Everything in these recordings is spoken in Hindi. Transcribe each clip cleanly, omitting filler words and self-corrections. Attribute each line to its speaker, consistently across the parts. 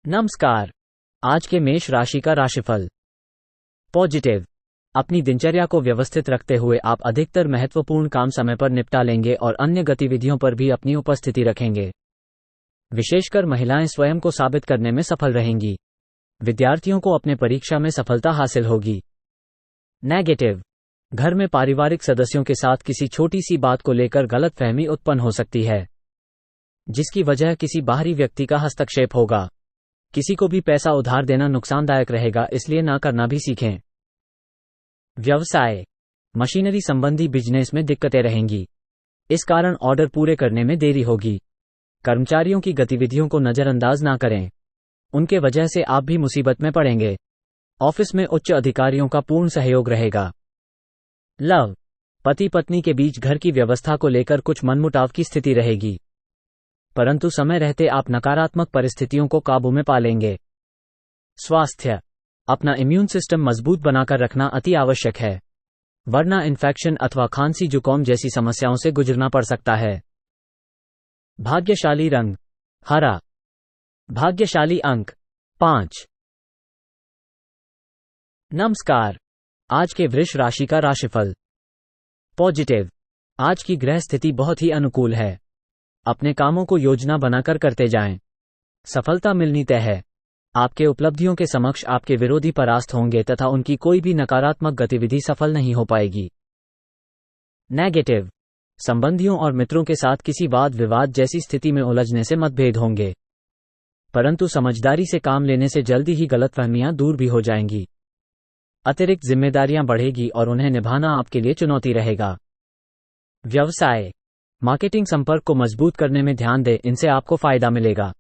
Speaker 1: नमस्कार। आज के मेष राशि का राशिफल। पॉजिटिव। अपनी दिनचर्या को व्यवस्थित रखते हुए आप अधिकतर महत्वपूर्ण काम समय पर निपटा लेंगे और अन्य गतिविधियों पर भी अपनी उपस्थिति रखेंगे। विशेषकर महिलाएं स्वयं को साबित करने में सफल रहेंगी। विद्यार्थियों को अपने परीक्षा में सफलता हासिल होगी। नेगेटिव। घर में पारिवारिक सदस्यों के साथ किसी छोटी सी बात को लेकर गलतफहमी उत्पन्न हो सकती है, जिसकी वजह किसी बाहरी व्यक्ति का हस्तक्षेप होगा। किसी को भी पैसा उधार देना नुकसानदायक रहेगा, इसलिए ना करना भी सीखें। व्यवसाय। मशीनरी संबंधी बिजनेस में दिक्कतें रहेंगी। इस कारण ऑर्डर पूरे करने में देरी होगी। कर्मचारियों की गतिविधियों को नजरअंदाज ना करें, उनके वजह से आप भी मुसीबत में पड़ेंगे। ऑफिस में उच्च अधिकारियों का पूर्ण सहयोग रहेगा। लव। पति पत्नी के बीच घर की व्यवस्था को लेकर कुछ मनमुटाव की स्थिति रहेगी, परंतु समय रहते आप नकारात्मक परिस्थितियों को काबू में पा लेंगे। स्वास्थ्य। अपना इम्यून सिस्टम मजबूत बनाकर रखना अति आवश्यक है, वरना इन्फेक्शन अथवा खांसी जुकाम जैसी समस्याओं से गुजरना पड़ सकता है। भाग्यशाली रंग हरा। भाग्यशाली अंक 5। नमस्कार। आज के वृष राशि का राशिफल। पॉजिटिव। आज की ग्रह स्थिति बहुत ही अनुकूल है। अपने कामों को योजना बनाकर करते जाएं। सफलता मिलनी तय है। आपके उपलब्धियों के समक्ष आपके विरोधी परास्त होंगे तथा उनकी कोई भी नकारात्मक गतिविधि सफल नहीं हो पाएगी। नेगेटिव। संबंधियों और मित्रों के साथ किसी वाद विवाद जैसी स्थिति में उलझने से मतभेद होंगे, परंतु समझदारी से काम लेने से जल्दी ही गलतफहमियां दूर भी हो जाएंगी। अतिरिक्त जिम्मेदारियां बढ़ेगी और उन्हें निभाना आपके लिए चुनौती रहेगा। व्यवसाय। मार्केटिंग संपर्क को मजबूत करने में ध्यान दें, इनसे आपको फायदा मिलेगा।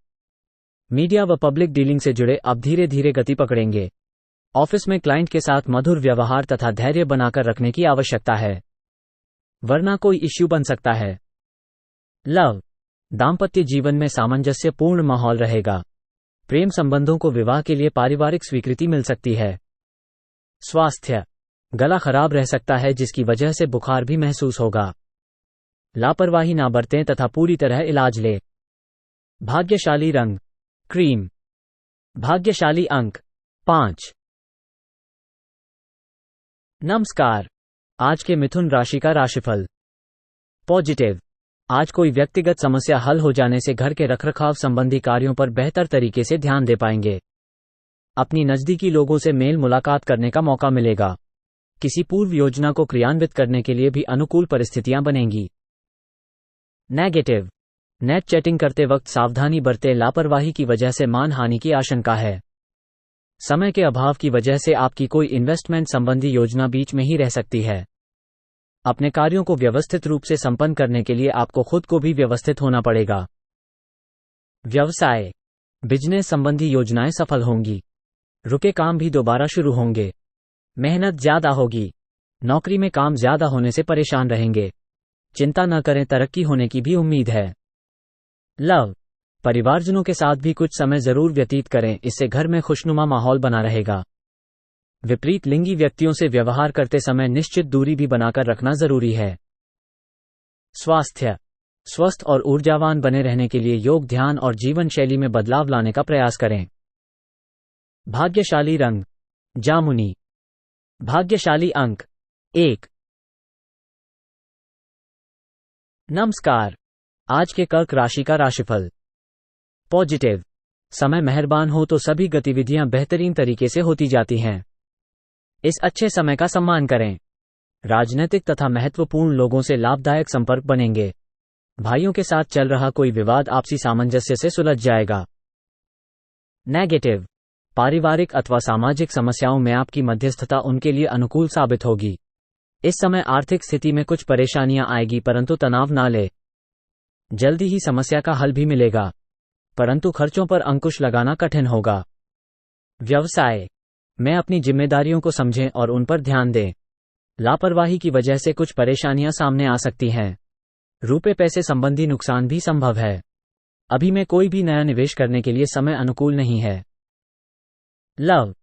Speaker 1: मीडिया व पब्लिक डीलिंग से जुड़े आप धीरे धीरे गति पकड़ेंगे। ऑफिस में क्लाइंट के साथ मधुर व्यवहार तथा धैर्य बनाकर रखने की आवश्यकता है, वरना कोई इश्यू बन सकता है। लव। दाम्पत्य जीवन में सामंजस्यपूर्ण माहौल रहेगा। प्रेम संबंधों को विवाह के लिए पारिवारिक स्वीकृति मिल सकती है। स्वास्थ्य। गला खराब रह सकता है, जिसकी वजह से बुखार भी महसूस होगा। लापरवाही ना बरतें तथा पूरी तरह इलाज लें। भाग्यशाली रंग क्रीम। भाग्यशाली अंक 5। नमस्कार। आज के मिथुन राशि का राशिफल। पॉजिटिव। आज कोई व्यक्तिगत समस्या हल हो जाने से घर के रखरखाव संबंधी कार्यों पर बेहतर तरीके से ध्यान दे पाएंगे। अपनी नजदीकी लोगों से मेल मुलाकात करने का मौका मिलेगा। किसी पूर्व योजना को क्रियान्वित करने के लिए भी अनुकूल परिस्थितियां बनेंगी। नेगेटिव। नेट चैटिंग करते वक्त सावधानी बरतें, लापरवाही की वजह से मानहानि की आशंका है। समय के अभाव की वजह से आपकी कोई इन्वेस्टमेंट संबंधी योजना बीच में ही रह सकती है। अपने कार्यों को व्यवस्थित रूप से संपन्न करने के लिए आपको खुद को भी व्यवस्थित होना पड़ेगा। व्यवसाय। बिजनेस संबंधी योजनाएं सफल होंगी। रुके काम भी दोबारा शुरू होंगे। मेहनत ज्यादा होगी। नौकरी में काम ज्यादा होने से परेशान रहेंगे। चिंता न करें, तरक्की होने की भी उम्मीद है। लव। परिवारजनों के साथ भी कुछ समय जरूर व्यतीत करें, इससे घर में खुशनुमा माहौल बना रहेगा। विपरीत लिंगी व्यक्तियों से व्यवहार करते समय निश्चित दूरी भी बनाकर रखना जरूरी है। स्वास्थ्य। स्वस्थ और ऊर्जावान बने रहने के लिए योग, ध्यान और जीवन शैली में बदलाव लाने का प्रयास करें। भाग्यशाली रंग जामुनी। भाग्यशाली अंक 1। नमस्कार। आज के कर्क राशि का राशिफल। पॉजिटिव। समय मेहरबान हो तो सभी गतिविधियां बेहतरीन तरीके से होती जाती हैं। इस अच्छे समय का सम्मान करें। राजनीतिक तथा महत्वपूर्ण लोगों से लाभदायक संपर्क बनेंगे। भाइयों के साथ चल रहा कोई विवाद आपसी सामंजस्य से सुलझ जाएगा। नेगेटिव। पारिवारिक अथवा सामाजिक समस्याओं में आपकी मध्यस्थता उनके लिए अनुकूल साबित होगी। इस समय आर्थिक स्थिति में कुछ परेशानियां आएगी, परंतु तनाव ना ले। जल्दी ही समस्या का हल भी मिलेगा, परंतु खर्चों पर अंकुश लगाना कठिन होगा। व्यवसाय में अपनी जिम्मेदारियों को समझें और उन पर ध्यान दें। लापरवाही की वजह से कुछ परेशानियां सामने आ सकती हैं। रुपए पैसे संबंधी नुकसान भी संभव है। अभी में कोई भी नया निवेश करने के लिए समय अनुकूल नहीं है। लव।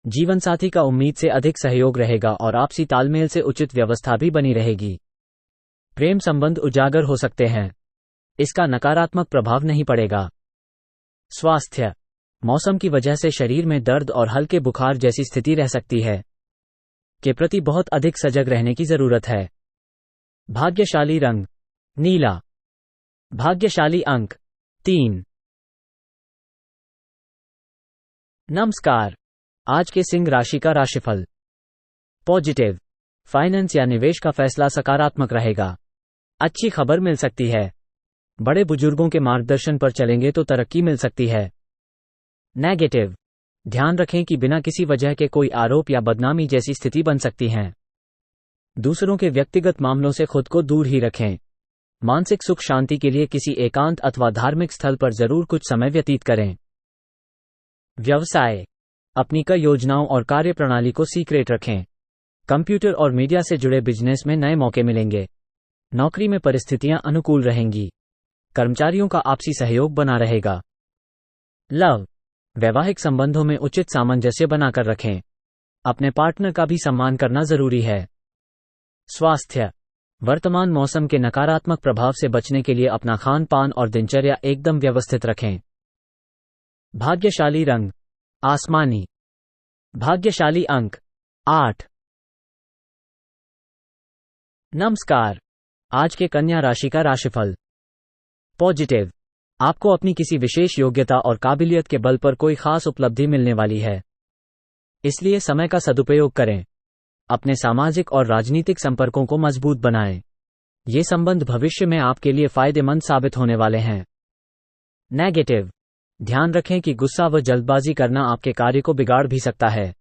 Speaker 1: जीवन साथी का उम्मीद से अधिक सहयोग रहेगा और आपसी तालमेल से उचित व्यवस्था भी बनी रहेगी। प्रेम संबंध उजागर हो सकते हैं, इसका नकारात्मक प्रभाव नहीं पड़ेगा। स्वास्थ्य। मौसम की वजह से शरीर में दर्द और हल्के बुखार जैसी स्थिति रह सकती है, के प्रति बहुत अधिक सजग रहने की जरूरत है। भाग्यशाली रंग नीला। भाग्यशाली अंक 3। नमस्कार। आज के सिंह राशि का राशिफल। पॉजिटिव। फाइनेंस या निवेश का फैसला सकारात्मक रहेगा। अच्छी खबर मिल सकती है। बड़े बुजुर्गों के मार्गदर्शन पर चलेंगे तो तरक्की मिल सकती है। नेगेटिव। ध्यान रखें कि बिना किसी वजह के कोई आरोप या बदनामी जैसी स्थिति बन सकती है। दूसरों के व्यक्तिगत मामलों से खुद को दूर ही रखें। मानसिक सुख शांति के लिए किसी एकांत अथवा धार्मिक स्थल पर जरूर कुछ समय व्यतीत करें। व्यवसाय। अपनी कई योजनाओं और कार्यप्रणाली को सीक्रेट रखें। कंप्यूटर और मीडिया से जुड़े बिजनेस में नए मौके मिलेंगे। नौकरी में परिस्थितियां अनुकूल रहेंगी। कर्मचारियों का आपसी सहयोग बना रहेगा। लव। वैवाहिक संबंधों में उचित सामंजस्य बनाकर रखें। अपने पार्टनर का भी सम्मान करना जरूरी है। स्वास्थ्य। वर्तमान मौसम के नकारात्मक प्रभाव से बचने के लिए अपना खान पान और दिनचर्या एकदम व्यवस्थित रखें। भाग्यशाली रंग आसमानी। भाग्यशाली अंक 8। नमस्कार। आज के कन्या राशि का राशिफल। पॉजिटिव। आपको अपनी किसी विशेष योग्यता और काबिलियत के बल पर कोई खास उपलब्धि मिलने वाली है, इसलिए समय का सदुपयोग करें। अपने सामाजिक और राजनीतिक संपर्कों को मजबूत बनाएं। ये संबंध भविष्य में आपके लिए फायदेमंद साबित होने वाले हैं। नेगेटिव। ध्यान रखें कि गुस्सा व जल्दबाजी करना आपके कार्य को बिगाड़ भी सकता है।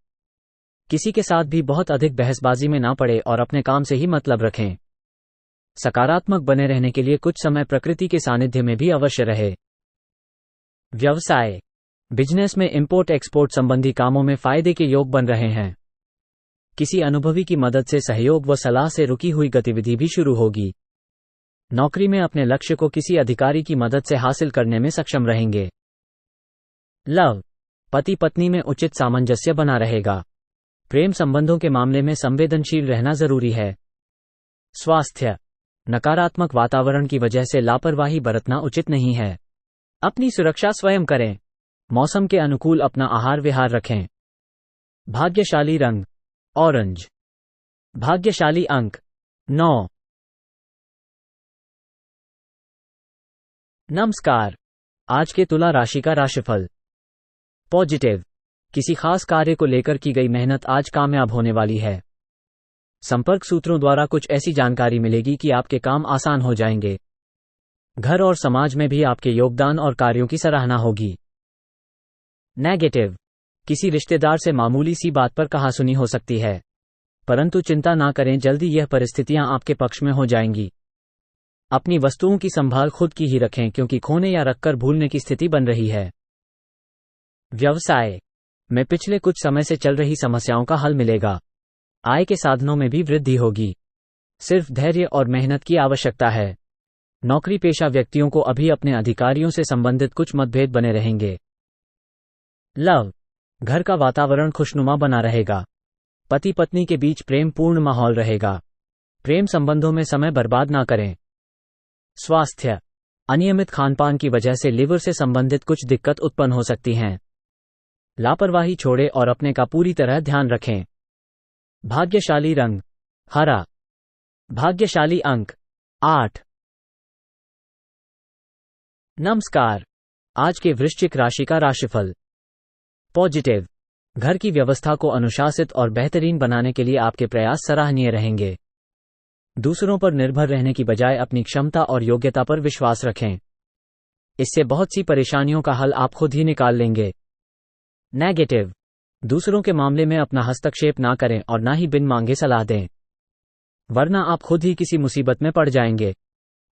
Speaker 1: किसी के साथ भी बहुत अधिक बहसबाजी में ना पड़े और अपने काम से ही मतलब रखें। सकारात्मक बने रहने के लिए कुछ समय प्रकृति के सानिध्य में भी अवश्य रहे। व्यवसाय। बिजनेस में इंपोर्ट एक्सपोर्ट संबंधी कामों में फायदे के योग बन रहे हैं। किसी अनुभवी की मदद से सहयोग व सलाह से रुकी हुई गतिविधि भी शुरू होगी। नौकरी में अपने लक्ष्य को किसी अधिकारी की मदद से हासिल करने में सक्षम रहेंगे। लव। पति पत्नी में उचित सामंजस्य बना रहेगा। प्रेम संबंधों के मामले में संवेदनशील रहना जरूरी है। स्वास्थ्य। नकारात्मक वातावरण की वजह से लापरवाही बरतना उचित नहीं है। अपनी सुरक्षा स्वयं करें। मौसम के अनुकूल अपना आहार विहार रखें। भाग्यशाली रंग ऑरेंज। भाग्यशाली अंक 9। नमस्कार। आज के तुला राशि का राशिफल। पॉजिटिव। किसी खास कार्य को लेकर की गई मेहनत आज कामयाब होने वाली है। संपर्क सूत्रों द्वारा कुछ ऐसी जानकारी मिलेगी कि आपके काम आसान हो जाएंगे। घर और समाज में भी आपके योगदान और कार्यों की सराहना होगी। नेगेटिव। किसी रिश्तेदार से मामूली सी बात पर कहासुनी हो सकती है, परंतु चिंता ना करें, जल्दी यह परिस्थितियां आपके पक्ष में हो जाएंगी। अपनी वस्तुओं की संभाल खुद की ही रखें, क्योंकि खोने या रखकर भूलने की स्थिति बन रही है। व्यवसाय में पिछले कुछ समय से चल रही समस्याओं का हल मिलेगा। आय के साधनों में भी वृद्धि होगी। सिर्फ धैर्य और मेहनत की आवश्यकता है। नौकरी पेशा व्यक्तियों को अभी अपने अधिकारियों से संबंधित कुछ मतभेद बने रहेंगे। लव। घर का वातावरण खुशनुमा बना रहेगा। पति पत्नी के बीच प्रेम पूर्ण माहौल रहेगा। प्रेम संबंधों में समय बर्बाद ना करें। स्वास्थ्य। अनियमित खानपान की वजह से लिवर से संबंधित कुछ दिक्कत उत्पन्न हो सकती हैं। लापरवाही छोड़े और अपने का पूरी तरह ध्यान रखें। भाग्यशाली रंग हरा। भाग्यशाली अंक 8। नमस्कार। आज के वृश्चिक राशि का राशिफल। पॉजिटिव। घर की व्यवस्था को अनुशासित और बेहतरीन बनाने के लिए आपके प्रयास सराहनीय रहेंगे। दूसरों पर निर्भर रहने की बजाय अपनी क्षमता और योग्यता पर विश्वास रखें। इससे बहुत सी परेशानियों का हल आप खुद ही निकाल लेंगे। नेगेटिव। दूसरों के मामले में अपना हस्तक्षेप ना करें और ना ही बिन मांगे सलाह दें, वरना आप खुद ही किसी मुसीबत में पड़ जाएंगे।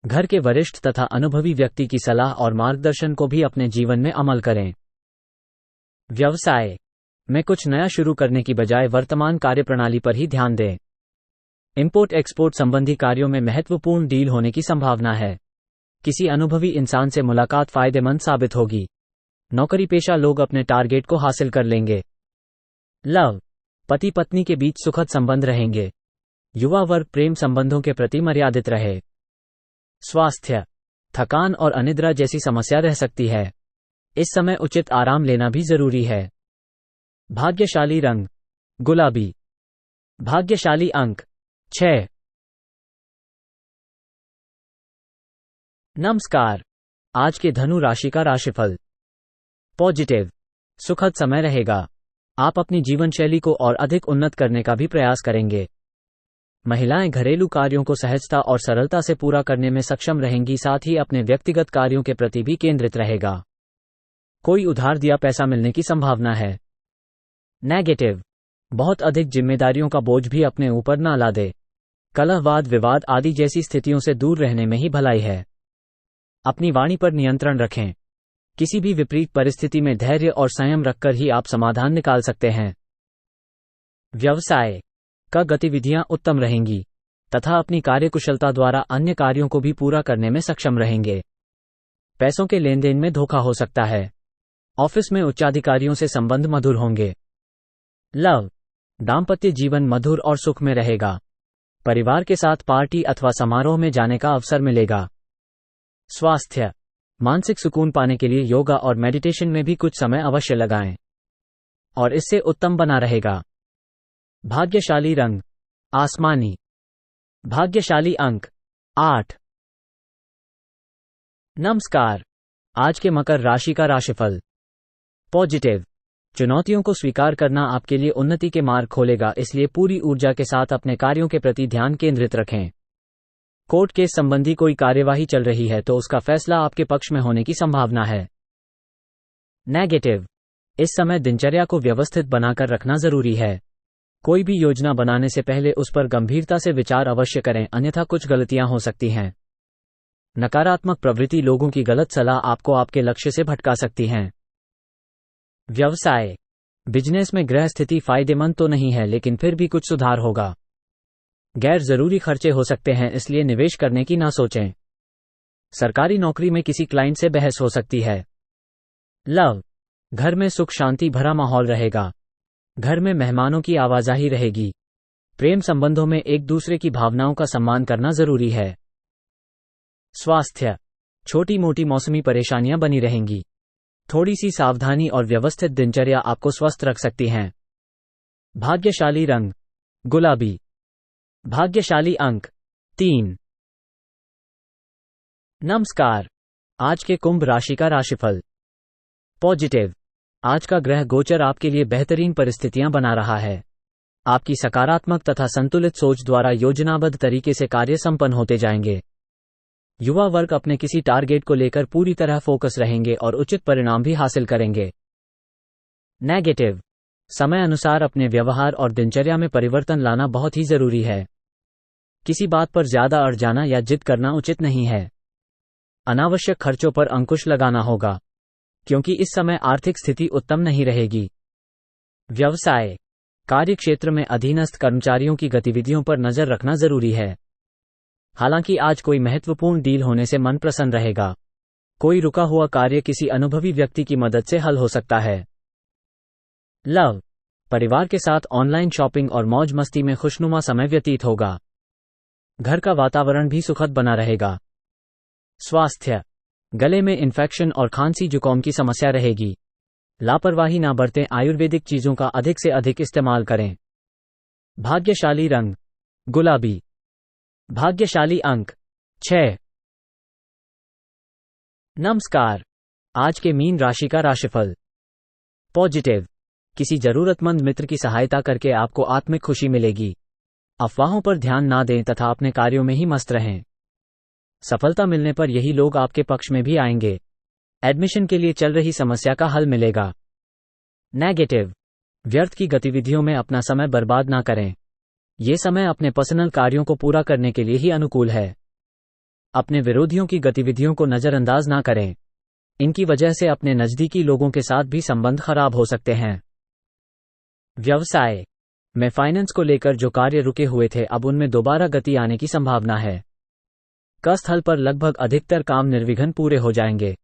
Speaker 1: घर के वरिष्ठ तथा अनुभवी व्यक्ति की सलाह और मार्गदर्शन को भी अपने जीवन में अमल करें। व्यवसाय में कुछ नया शुरू करने की बजाय वर्तमान कार्यप्रणाली पर ही ध्यान दें। इंपोर्ट एक्सपोर्ट संबंधी कार्यों में महत्वपूर्ण डील होने की संभावना है। किसी अनुभवी इंसान से मुलाकात फायदेमंद साबित होगी। नौकरी पेशा लोग अपने टारगेट को हासिल कर लेंगे। लव। पति पत्नी के बीच सुखद संबंध रहेंगे। युवा वर्ग प्रेम संबंधों के प्रति मर्यादित रहे। स्वास्थ्य। थकान और अनिद्रा जैसी समस्या रह सकती है। इस समय उचित आराम लेना भी जरूरी है। भाग्यशाली रंग गुलाबी। भाग्यशाली अंक 6। नमस्कार। आज के धनु राशि का राशिफल। पॉजिटिव। सुखद समय रहेगा। आप अपनी जीवन शैली को और अधिक उन्नत करने का भी प्रयास करेंगे। महिलाएं घरेलू कार्यों को सहजता और सरलता से पूरा करने में सक्षम रहेंगी, साथ ही अपने व्यक्तिगत कार्यों के प्रति भी केंद्रित रहेगा। कोई उधार दिया पैसा मिलने की संभावना है। नेगेटिव। बहुत अधिक जिम्मेदारियों का बोझ भी अपने ऊपर ना ला दे। कलहवाद विवाद आदि जैसी स्थितियों से दूर रहने में ही भलाई है। अपनी वाणी पर नियंत्रण रखें। किसी भी विपरीत परिस्थिति में धैर्य और संयम रखकर ही आप समाधान निकाल सकते हैं। व्यवसाय का गतिविधियां उत्तम रहेंगी तथा अपनी कार्यकुशलता द्वारा अन्य कार्यों को भी पूरा करने में सक्षम रहेंगे। पैसों के लेन देन में धोखा हो सकता है। ऑफिस में उच्चाधिकारियों से संबंध मधुर होंगे। लव। दाम्पत्य जीवन मधुर और सुख में रहेगा। परिवार के साथ पार्टी अथवा समारोह में जाने का अवसर मिलेगा। स्वास्थ्य। मानसिक सुकून पाने के लिए योगा और मेडिटेशन में भी कुछ समय अवश्य लगाएं और इससे उत्तम बना रहेगा। भाग्यशाली रंग आसमानी। भाग्यशाली अंक 8। नमस्कार। आज के मकर राशि का राशिफल। पॉजिटिव। चुनौतियों को स्वीकार करना आपके लिए उन्नति के मार्ग खोलेगा, इसलिए पूरी ऊर्जा के साथ अपने कार्यों के प्रति ध्यान केंद्रित रखें। कोर्ट केस संबंधी कोई कार्यवाही चल रही है तो उसका फैसला आपके पक्ष में होने की संभावना है। नेगेटिव। इस समय दिनचर्या को व्यवस्थित बनाकर रखना जरूरी है। कोई भी योजना बनाने से पहले उस पर गंभीरता से विचार अवश्य करें, अन्यथा कुछ गलतियां हो सकती हैं। नकारात्मक प्रवृत्ति लोगों की गलत सलाह आपको आपके लक्ष्य से भटका सकती हैं। व्यवसाय। बिजनेस में ग्रह स्थिति फायदेमंद तो नहीं है, लेकिन फिर भी कुछ सुधार होगा। गैर जरूरी खर्चे हो सकते हैं, इसलिए निवेश करने की ना सोचें। सरकारी नौकरी में किसी क्लाइंट से बहस हो सकती है। लव। घर में सुख शांति भरा माहौल रहेगा। घर में मेहमानों की आवाजाही रहेगी। प्रेम संबंधों में एक दूसरे की भावनाओं का सम्मान करना जरूरी है। स्वास्थ्य। छोटी मोटी मौसमी परेशानियां बनी रहेंगी। थोड़ी सी सावधानी और व्यवस्थित दिनचर्या आपको स्वस्थ रख सकती हैं। भाग्यशाली रंग गुलाबी। भाग्यशाली अंक 3। नमस्कार। आज के कुंभ राशि का राशिफल। पॉजिटिव। आज का ग्रह गोचर आपके लिए बेहतरीन परिस्थितियां बना रहा है। आपकी सकारात्मक तथा संतुलित सोच द्वारा योजनाबद्ध तरीके से कार्य संपन्न होते जाएंगे। युवा वर्ग अपने किसी टारगेट को लेकर पूरी तरह फोकस रहेंगे और उचित परिणाम भी हासिल करेंगे। नेगेटिव। समय अनुसार अपने व्यवहार और दिनचर्या में परिवर्तन लाना बहुत ही जरूरी है। किसी बात पर ज्यादा अड़ जाना या जिद करना उचित नहीं है। अनावश्यक खर्चों पर अंकुश लगाना होगा, क्योंकि इस समय आर्थिक स्थिति उत्तम नहीं रहेगी। व्यवसाय। कार्यक्षेत्र में अधीनस्थ कर्मचारियों की गतिविधियों पर नजर रखना जरूरी है। हालांकि आज कोई महत्वपूर्ण डील होने से मन प्रसन्न रहेगा। कोई रुका हुआ कार्य किसी अनुभवी व्यक्ति की मदद से हल हो सकता है। लव। परिवार के साथ ऑनलाइन शॉपिंग और मौज मस्ती में खुशनुमा समय व्यतीत होगा। घर का वातावरण भी सुखद बना रहेगा। स्वास्थ्य। गले में इन्फेक्शन और खांसी जुकाम की समस्या रहेगी। लापरवाही ना बरतें, आयुर्वेदिक चीजों का अधिक से अधिक इस्तेमाल करें। भाग्यशाली रंग गुलाबी। भाग्यशाली अंक 6। नमस्कार। आज के मीन राशि का राशिफल। पॉजिटिव। किसी जरूरतमंद मित्र की सहायता करके आपको आत्मिक खुशी मिलेगी। अफवाहों पर ध्यान ना दें तथा अपने कार्यों में ही मस्त रहें। सफलता मिलने पर यही लोग आपके पक्ष में भी आएंगे। एडमिशन के लिए चल रही समस्या का हल मिलेगा। नेगेटिव। व्यर्थ की गतिविधियों में अपना समय बर्बाद ना करें। ये समय अपने पर्सनल कार्यों को पूरा करने के लिए ही अनुकूल है। अपने विरोधियों की गतिविधियों को नजरअंदाज ना करें। इनकी वजह से अपने नजदीकी लोगों के साथ भी संबंध खराब हो सकते हैं। व्यवसाय में फाइनेंस को लेकर जो कार्य रुके हुए थे, अब उनमें दोबारा गति आने की संभावना है। कार्यस्थल पर लगभग अधिकतर काम निर्विघ्न पूरे हो जाएंगे।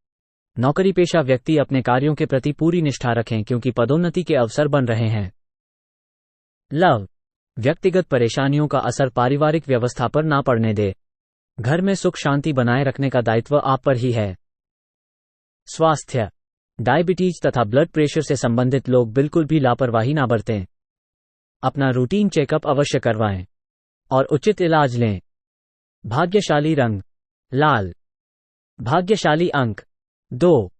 Speaker 1: नौकरी पेशा व्यक्ति अपने कार्यों के प्रति पूरी निष्ठा रखें, क्योंकि पदोन्नति के अवसर बन रहे हैं। लव। व्यक्तिगत परेशानियों का असर पारिवारिक व्यवस्था पर ना पड़ने दे। घर में सुख शांति बनाए रखने का दायित्व आप पर ही है। स्वास्थ्य। डायबिटीज तथा ब्लड प्रेशर से संबंधित लोग बिल्कुल भी लापरवाही ना बरतें। अपना रूटीन चेकअप अवश्य करवाएं और उचित इलाज लें। भाग्यशाली रंग लाल। भाग्यशाली अंक 2।